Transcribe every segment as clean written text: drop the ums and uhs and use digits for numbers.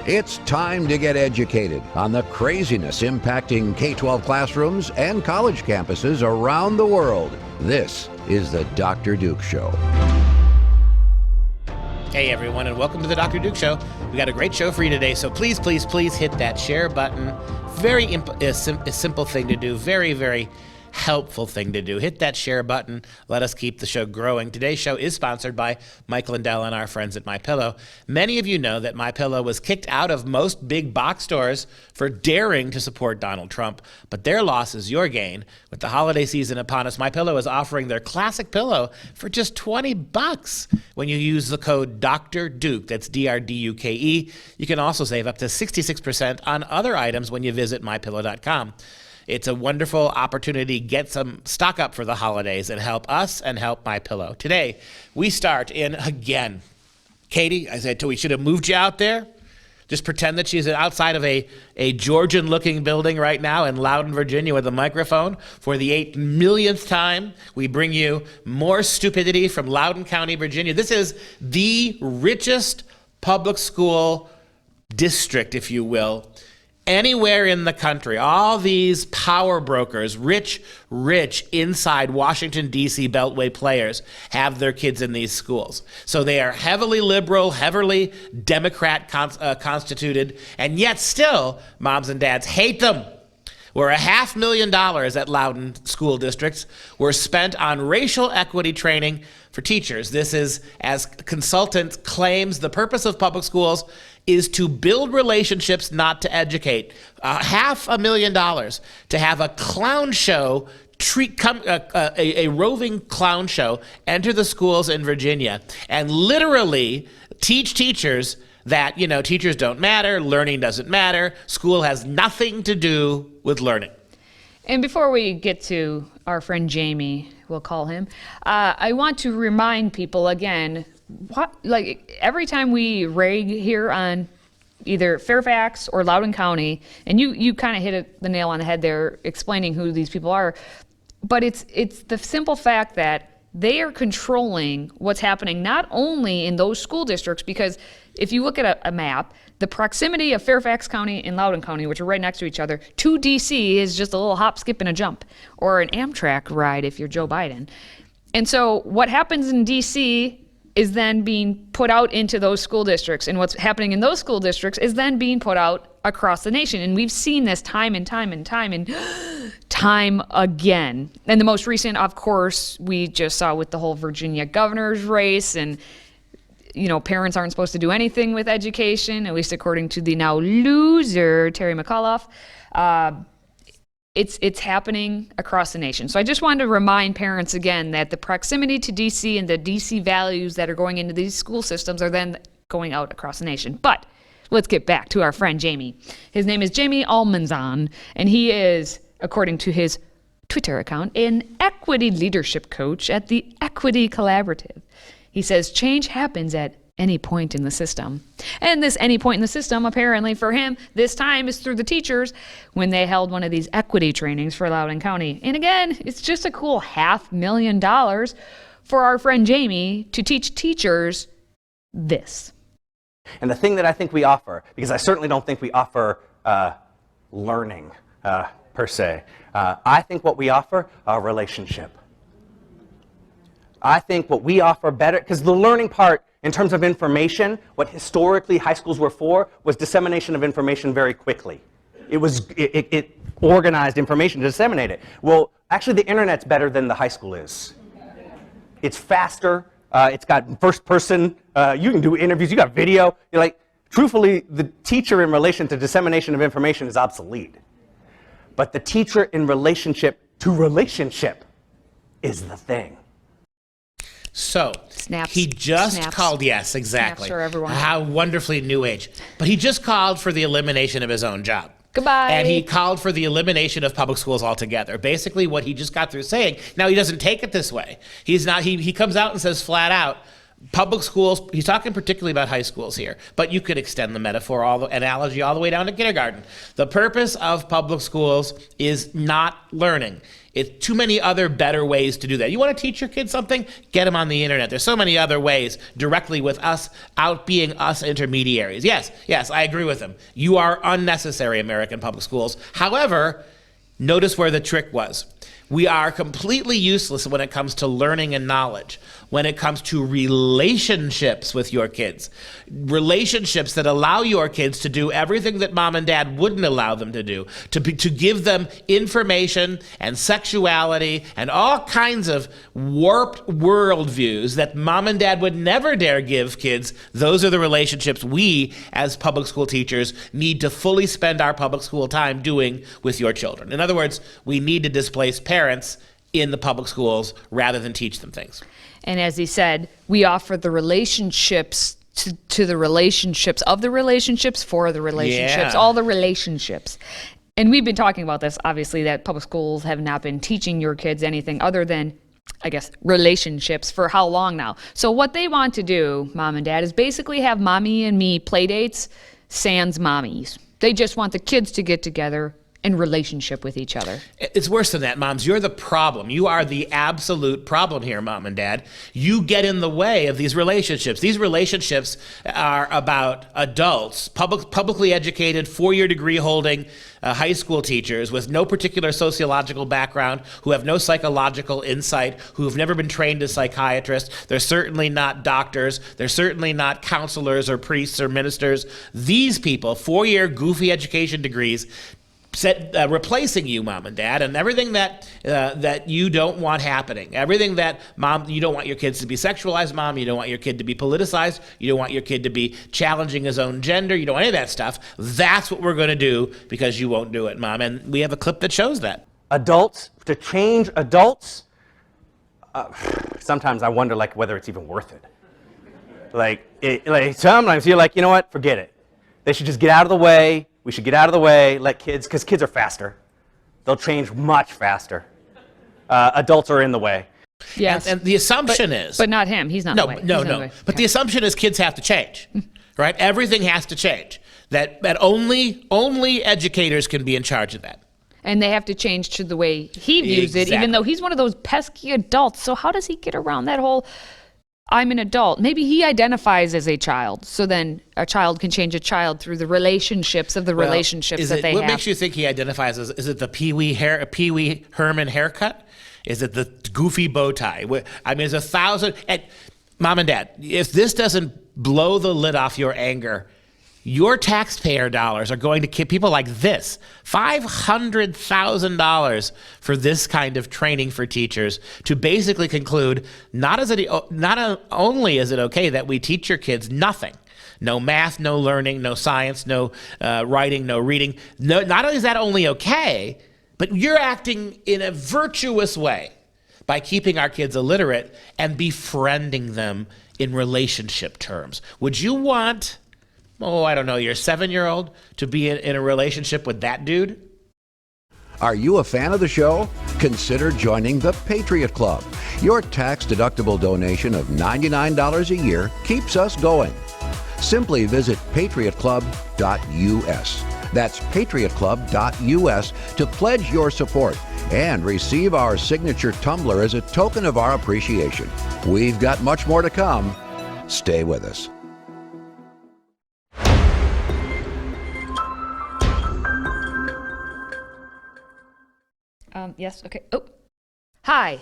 It's time to get educated on the craziness impacting K-12 classrooms and college campuses around the world. This is the Dr. Duke Show. Hey everyone, and welcome to the Dr. Duke Show. We got a great show for you today, so please hit that share button. Very a simple thing to do, very helpful thing to do. Hit that share button. Let us keep the show growing. Today's show is sponsored by Mike Lindell and our friends at MyPillow. Many of you know that MyPillow was kicked out of most big box stores for daring to support Donald Trump, but their loss is your gain. With the holiday season upon us, MyPillow is offering their classic pillow for just $20 when you use the code Dr. Duke. That's DRDUKE. You can also save up to 66% on other items when you visit mypillow.com. It's a wonderful opportunity to get some stock up for the holidays and help us and help MyPillow. Today, we start in, again, Katie, I said we should have moved you out there. Just pretend that she's outside of a Georgian-looking building right now in Loudoun, Virginia with a microphone. For the 8 millionth time, we bring you more stupidity from Loudoun County, Virginia. This is the richest public school district, if you will, anywhere in the country. All these power brokers, rich inside Washington, D.C. Beltway players have their kids in these schools. So they are heavily liberal, heavily Democrat constituted, and yet still moms and dads hate them. Where $500,000 at Loudoun school districts were spent on racial equity training for teachers. This is, as consultant claims, the purpose of public schools is to build relationships, not to educate. $500,000 to have a clown show, a roving clown show, enter the schools in Virginia and literally teach teachers that, teachers don't matter, learning doesn't matter, school has nothing to do with learning. And before we get to our friend Jamie, we'll call him, I want to remind people again, every time we rag here on either Fairfax or Loudoun County, and you kind of hit the nail on the head there explaining who these people are, but it's the simple fact that they are controlling what's happening not only in those school districts, because if you look at a map, the proximity of Fairfax County and Loudoun County, which are right next to each other, to D.C. is just a little hop, skip, and a jump, or an Amtrak ride if you're Joe Biden. And so what happens in D.C. is then being put out into those school districts, and what's happening in those school districts is then being put out across the nation. And we've seen this time and time again. And the most recent, of course, we just saw with the whole Virginia governor's race, and parents aren't supposed to do anything with education, at least according to the now loser Terry McAuliffe. It's happening across the nation. So I just wanted to remind parents again that the proximity to DC and the DC values that are going into these school systems are then going out across the nation. But let's get back to our friend Jamie. His name is Jamie Almanzon, and he is, according to his Twitter account, an equity leadership coach at the Equity Collaborative. He says change happens at any point in the system. And this any point in the system, apparently for him, this time is through the teachers when they held one of these equity trainings for Loudoun County. And again, it's just a cool $500,000 for our friend Jamie to teach teachers this. And the thing that I think we offer, because I certainly don't think we offer learning per se, I think what we offer are relationship. I think what we offer better, because the learning part in terms of information, what historically high schools were for was dissemination of information very quickly. It organized information to disseminate it. Well, actually the internet's better than the high school is. It's faster, it's got first person, you can do interviews, you got video. Truthfully, the teacher in relation to dissemination of information is obsolete. But the teacher in relationship to relationship is the thing. So Snaps. He just Snaps. called, yes, exactly. Snaps for everyone. How wonderfully new age. But he just called for the elimination of his own job. Goodbye. And he called for the elimination of public schools altogether. Basically what he just got through saying, now he doesn't take it this way. He's not, he comes out and says flat out, Public schools, he's talking particularly about high schools here, but you could extend the metaphor, analogy all the way down to kindergarten. The purpose of public schools is not learning. It's too many other better ways to do that. You want to teach your kids something? Get them on the internet. There's so many other ways directly with us out being us intermediaries. Yes, I agree with him. You are unnecessary, American public schools. However, notice where the trick was. We are completely useless when it comes to learning and knowledge, when it comes to relationships with your kids, relationships that allow your kids to do everything that mom and dad wouldn't allow them to do, to give them information and sexuality and all kinds of warped worldviews that mom and dad would never dare give kids. Those are the relationships we, as public school teachers, need to fully spend our public school time doing with your children. In other words, we need to displace parents in the public schools rather than teach them things. And as he said, we offer the relationships to the relationships of the relationships for the relationships, all the relationships. And we've been talking about this, obviously, that public schools have not been teaching your kids anything other than, I guess, relationships for how long now? So what they want to do, mom and dad, is basically have mommy and me play dates sans mommies. They just want the kids to get together in relationship with each other. It's worse than that, moms. You're the problem. You are the absolute problem here, mom and dad. You get in the way of these relationships. These relationships are about adults, publicly educated, four-year degree holding high school teachers with no particular sociological background, who have no psychological insight, who have never been trained as psychiatrists. They're certainly not doctors. They're certainly not counselors or priests or ministers. These people, four-year goofy education degrees, replacing you, mom and dad, and everything that you don't want happening. Everything that, mom, you don't want your kids to be sexualized, mom. You don't want your kid to be politicized. You don't want your kid to be challenging his own gender. You don't want any of that stuff. That's what we're going to do because you won't do it, mom. And we have a clip that shows that. Adults, to change adults, sometimes I wonder whether it's even worth it. Sometimes you're like, you know what, forget it. They should just get out of the way. We should get out of the way, let kids, because kids are faster. They'll change much faster. Adults are in the way. Yes. And the assumption is... But not him. He's not in the way. No. But the assumption is kids have to change, right? Everything has to change. That only educators can be in charge of that. And they have to change to the way he views it, even though he's one of those pesky adults. So how does he get around that whole... I'm an adult. Maybe he identifies as a child, so then a child can change a child through the relationships of the relationships that they have. What makes you think he identifies as? Is it the Pee Wee Herman haircut? Is it the goofy bow tie? I mean, there's 1,000. And mom and dad, if this doesn't blow the lid off your anger, your taxpayer dollars are going to keep people like this. $500,000 for this kind of training for teachers to basically conclude not only is it okay that we teach your kids nothing, no math, no learning, no science, no writing, no reading. No, not only is that only okay, but you're acting in a virtuous way by keeping our kids illiterate and befriending them in relationship terms. Would you want... I don't know, your 7-year-old to be in a relationship with that dude? Are you a fan of the show? Consider joining the Patriot Club. Your tax-deductible donation of $99 a year keeps us going. Simply visit patriotclub.us. That's patriotclub.us to pledge your support and receive our signature tumbler as a token of our appreciation. We've got much more to come. Stay with us. Yes, okay. Oh, hi.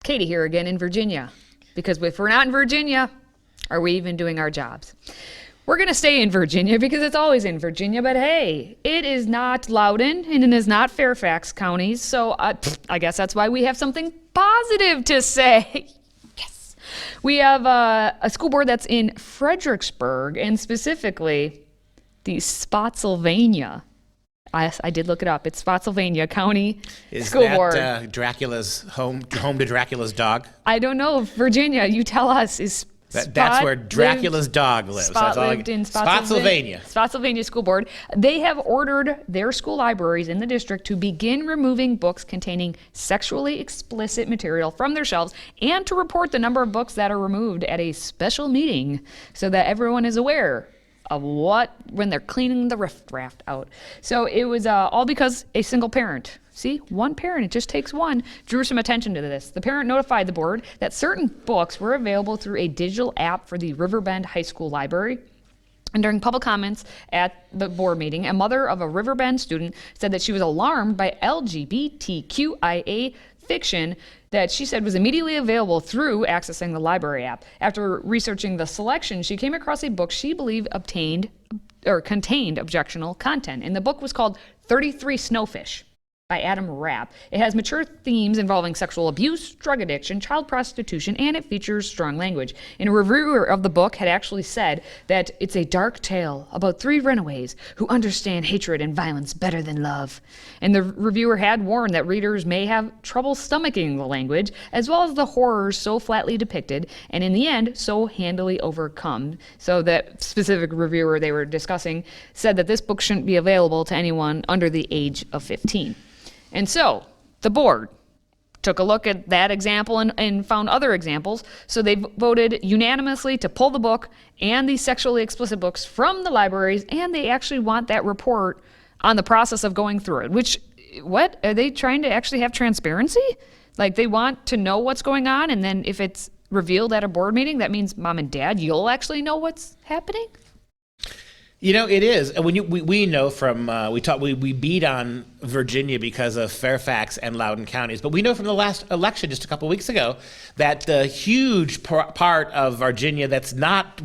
Katie here again in Virginia. Because if we're not in Virginia, are we even doing our jobs? We're going to stay in Virginia because it's always in Virginia, but hey, it is not Loudoun and it is not Fairfax counties, so I guess that's why we have something positive to say. Yes. We have a school board that's in Fredericksburg, and specifically the Spotsylvania. I did look it up. It's Spotsylvania County School Board. Is that Dracula's home to Dracula's dog? I don't know. Virginia, you tell us. Is That's where Dracula's dog lives. Spot lived in Spotsylvania. Spotsylvania School Board. They have ordered their school libraries in the district to begin removing books containing sexually explicit material from their shelves and to report the number of books that are removed at a special meeting so that everyone is aware of when they're cleaning the riffraff out. So it was all because a single parent, see, one parent, it just takes one, drew some attention to this. The parent notified the board that certain books were available through a digital app for the Riverbend High School Library. And during public comments at the board meeting, a mother of a Riverbend student said that she was alarmed by LGBTQIA fiction that she said was immediately available through accessing the library app. After researching the selection, she came across a book she believed contained objectionable content. And the book was called 33 Snowfish by Adam Rapp. It has mature themes involving sexual abuse, drug addiction, child prostitution, and it features strong language. And a reviewer of the book had actually said that it's a dark tale about 3 runaways who understand hatred and violence better than love. And the reviewer had warned that readers may have trouble stomaching the language, as well as the horrors so flatly depicted, and in the end, so handily overcome. So that specific reviewer they were discussing said that this book shouldn't be available to anyone under the age of 15. And so the board took a look at that example and found other examples. So they voted unanimously to pull the book and the sexually explicit books from the libraries, and they actually want that report on the process of going through it. Which, what? Are they trying to actually have transparency? Like they want to know what's going on, and then if it's revealed at a board meeting, that means mom and dad, you'll actually know what's happening? You know, it is. And we know from, we beat on Virginia because of Fairfax and Loudoun counties, but we know from the last election just a couple weeks ago that the huge part of Virginia that's not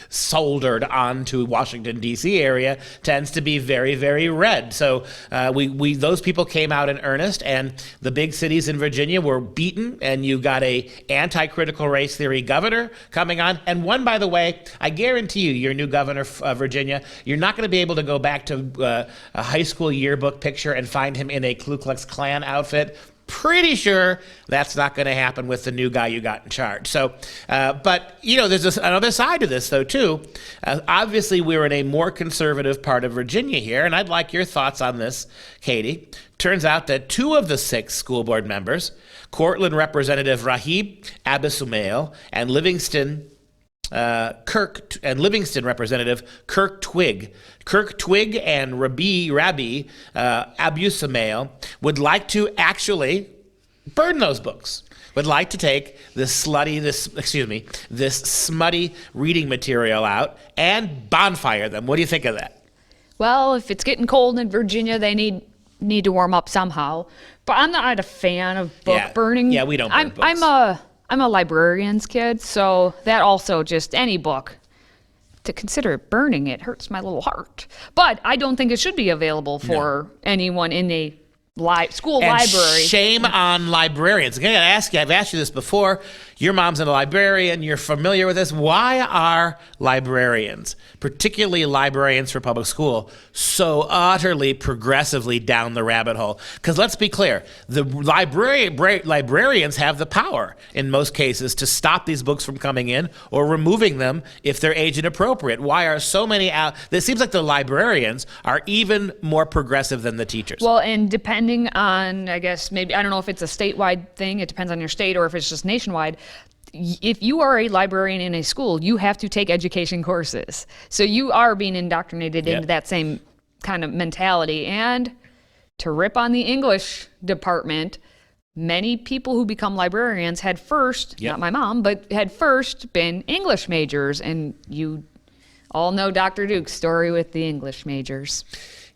soldered onto Washington, D.C. area tends to be very, very red. So those people came out in earnest, and the big cities in Virginia were beaten, and you got a anti-critical race theory governor coming on. And one, by the way, I guarantee you, your new governor of Virginia, you're not going to be able to go back to a high school yearbook picture and find him in a Ku Klux Klan outfit. Pretty sure that's not going to happen with the new guy you got in charge. So, but, you know, there's another side to this, though, too. Obviously, we're in a more conservative part of Virginia here, and I'd like your thoughts on this, Katie. Turns out that 2 of the 6 school board members, Cortland Representative Rahib Abisumail and Livingston Representative Kirk Twigg and Rabbi Abusamail would like to actually burn those books. Would like to take this smutty reading material out and bonfire them. What do you think of that? Well, if it's getting cold in Virginia, they need to warm up somehow. But I'm not a fan of book burning. Yeah, we don't burn books. I'm a librarian's kid, so that also just any book. To consider burning it hurts my little heart. But I don't think it should be available for anyone in a school library. Shame on librarians. Again, I gotta ask you, I've asked you this before. Your mom's a librarian. You're familiar with this. Why are librarians, particularly librarians for public school, so utterly progressively down the rabbit hole? Because let's be clear, the librarians have the power in most cases to stop these books from coming in or removing them if they're age inappropriate. Why are so many out? It seems like the librarians are even more progressive than the teachers. Well, and depending on, I guess, maybe, I don't know if it's a statewide thing, it depends on your state, or if it's just nationwide. If you are a librarian in a school, you have to take education courses. So you are being indoctrinated into that same kind of mentality. And to rip on the English department, many people who become librarians had first, not my mom, but had first been English majors. And you all know Dr. Duke's story with the English majors.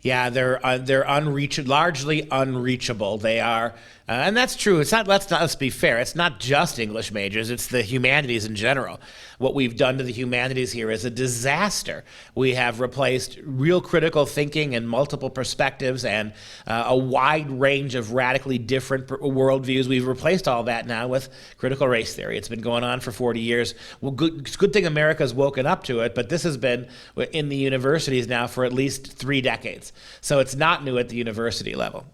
Yeah, they're largely unreachable. They are, and that's true. It's not. Let's be fair. It's not just English majors. It's the humanities in general. What we've done to the humanities here is a disaster. We have replaced real critical thinking and multiple perspectives and a wide range of radically different worldviews. We've replaced all that now with critical race theory. It's been going on for 40 years. Well, it's a good thing America's woken up to it, but this has been in the universities now for at least 3 decades. So it's not new at the university level.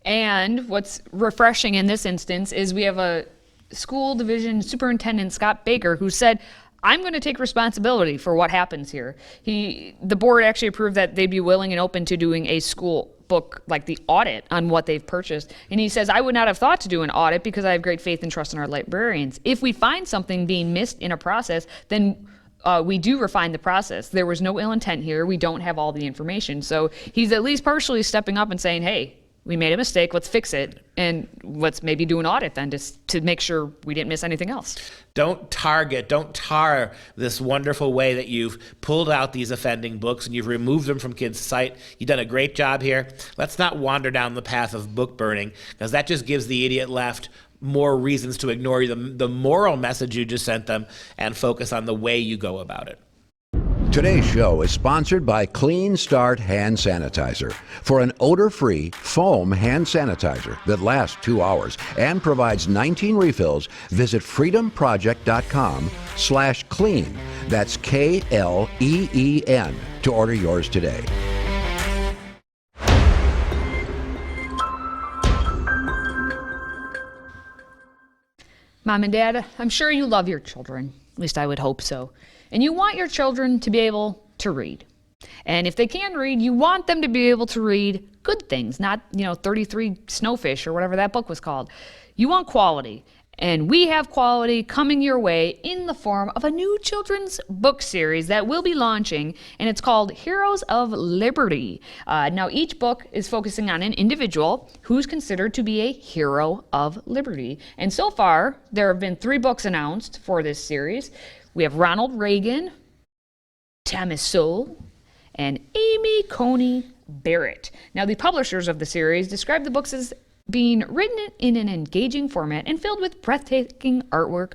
And what's refreshing in this instance is we have a school division superintendent, Scott Baker, who said, I'm going to take responsibility for what happens here. The board actually approved that they'd be willing and open to doing a school book, like the audit on what they've purchased. And he says, I would not have thought to do an audit because I have great faith and trust in our librarians. If we find something being missed in a process, then we do refine the process. There was no ill intent here. We don't have all the information. So he's at least partially stepping up and saying, hey, we made a mistake, let's fix it, and let's maybe do an audit then to make sure we didn't miss anything else. Don't tar this wonderful way that you've pulled out these offending books and you've removed them from kids' sight. You've done a great job here. Let's not wander down the path of book burning, because that just gives the idiot left more reasons to ignore the moral message you just sent them and focus on the way you go about it. Today's show is sponsored by Clean Start Hand Sanitizer. For an odor-free foam hand sanitizer that lasts 2 hours and provides 19 refills, visit freedomproject.com/clean. That's KLEEN to order yours today. Mom and Dad, I'm sure you love your children. At least I would hope so. And you want your children to be able to read. And if they can read, you want them to be able to read good things, not, 33 Snowfish or whatever that book was called. You want quality. And we have quality coming your way in the form of a new children's book series that we'll be launching, and it's called Heroes of Liberty. Now, each book is focusing on an individual who's considered to be a hero of liberty. And so far, there have been 3 books announced for this series. We have Ronald Reagan, Thomas Sowell, and Amy Coney Barrett. Now, the publishers of the series describe the books as being written in an engaging format and filled with breathtaking artwork,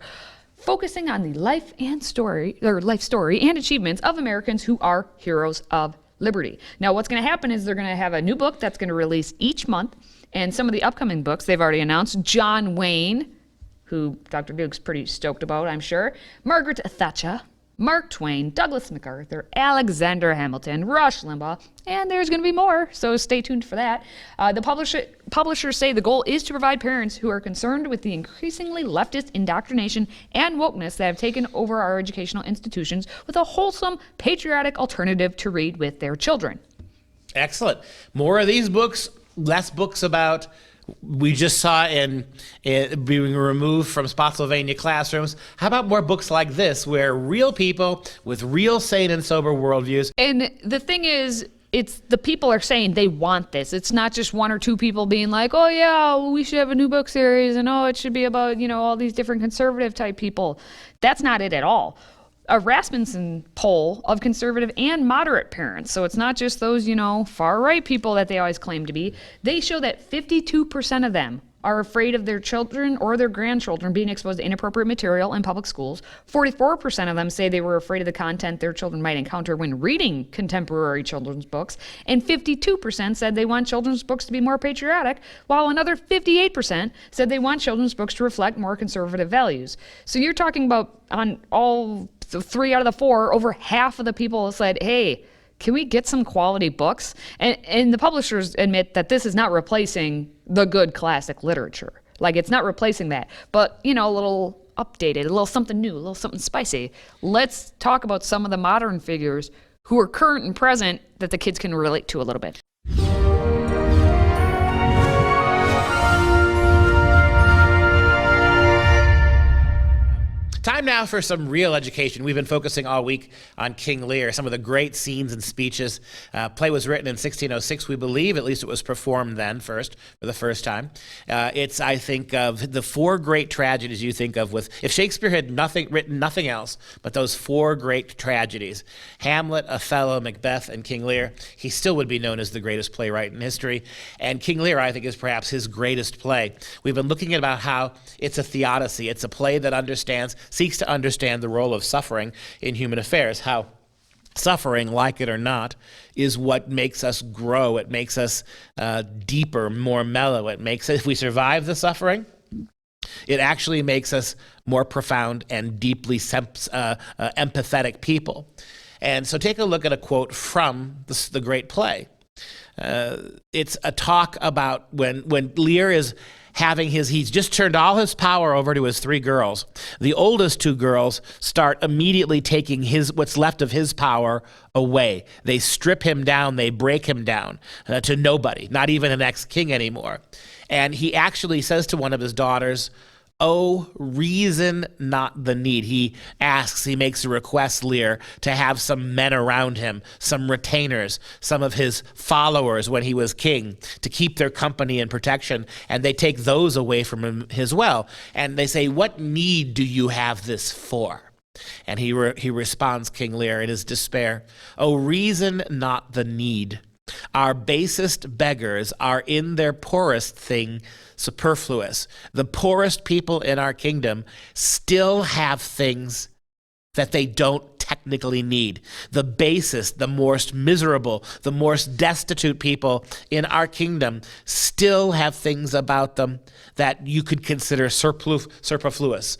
focusing on the life story and achievements of Americans who are heroes of liberty. Now, what's going to happen is they're going to have a new book that's going to release each month, and some of the upcoming books they've already announced: John Wayne, who Dr. Duke's pretty stoked about, I'm sure, Margaret Thatcher, Mark Twain, Douglas MacArthur, Alexander Hamilton, Rush Limbaugh, and there's going to be more, so stay tuned for that. The publishers say the goal is to provide parents who are concerned with the increasingly leftist indoctrination and wokeness that have taken over our educational institutions with a wholesome, patriotic alternative to read with their children. Excellent. More of these books, less books about we just saw in being removed from Spotsylvania classrooms. How about more books like this, where real people with real sane and sober worldviews? And the thing is, it's the people are saying they want this. It's not just 1 or 2 people being like, oh yeah, well, we should have a new book series, and oh, it should be about, all these different conservative type people. That's not it at all. A Rasmussen poll of conservative and moderate parents, so it's not just those, far-right people that they always claim to be, they show that 52% of them are afraid of their children or their grandchildren being exposed to inappropriate material in public schools. 44% of them say they were afraid of the content their children might encounter when reading contemporary children's books, and 52% said they want children's books to be more patriotic, while another 58% said they want children's books to reflect more conservative values. So you're talking about, on all 3 out of the 4, over half of the people said, hey, can we get some quality books? And the publishers admit that this is not replacing the good classic literature. Like, it's not replacing that. But, a little updated, a little something new, a little something spicy. Let's talk about some of the modern figures who are current and present that the kids can relate to a little bit. Time now for some real education. We've been focusing all week on King Lear, some of the great scenes and speeches. Play was written in 1606, we believe. At least it was performed then for the first time. It's, I think, of the 4 great tragedies you think of with, if Shakespeare had written nothing else but those 4 great tragedies, Hamlet, Othello, Macbeth, and King Lear, he still would be known as the greatest playwright in history. And King Lear, I think, is perhaps his greatest play. We've been looking at about how it's a theodicy. It's a play that seeks to understand the role of suffering in human affairs, how suffering, like it or not, is what makes us grow. It makes us deeper, more mellow. It makes us, if we survive the suffering, it actually makes us more profound and deeply empathetic people. And so take a look at a quote from the great play. It's a talk about when Lear is he's just turned all his power over to his 3 girls. The oldest 2 girls start immediately taking what's left of his power away. They strip him down, they break him down to nobody, not even an ex-king anymore. And he actually says to one of his daughters, "Oh, reason not the need." He makes a request, Lear, to have some men around him, some retainers, some of his followers when he was king, to keep their company and protection, and they take those away from him as well. And they say, "What need do you have this for?" And he responds, King Lear, in his despair, "Oh, reason not the need. Our basest beggars are in their poorest thing superfluous." The poorest people in our kingdom still have things that they don't technically need. The basest, the most miserable, the most destitute people in our kingdom still have things about them that you could consider superfluous,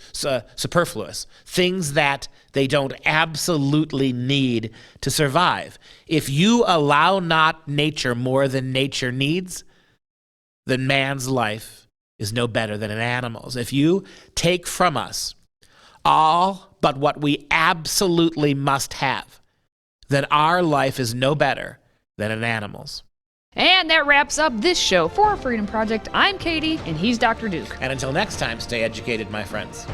things that they don't absolutely need to survive. If you allow not nature more than nature needs, then man's life is no better than an animal's. If you take from us all but what we absolutely must have, then our life is no better than an animal's. And that wraps up this show for Freedom Project. I'm Katie, and he's Dr. Duke. And until next time, stay educated, my friends.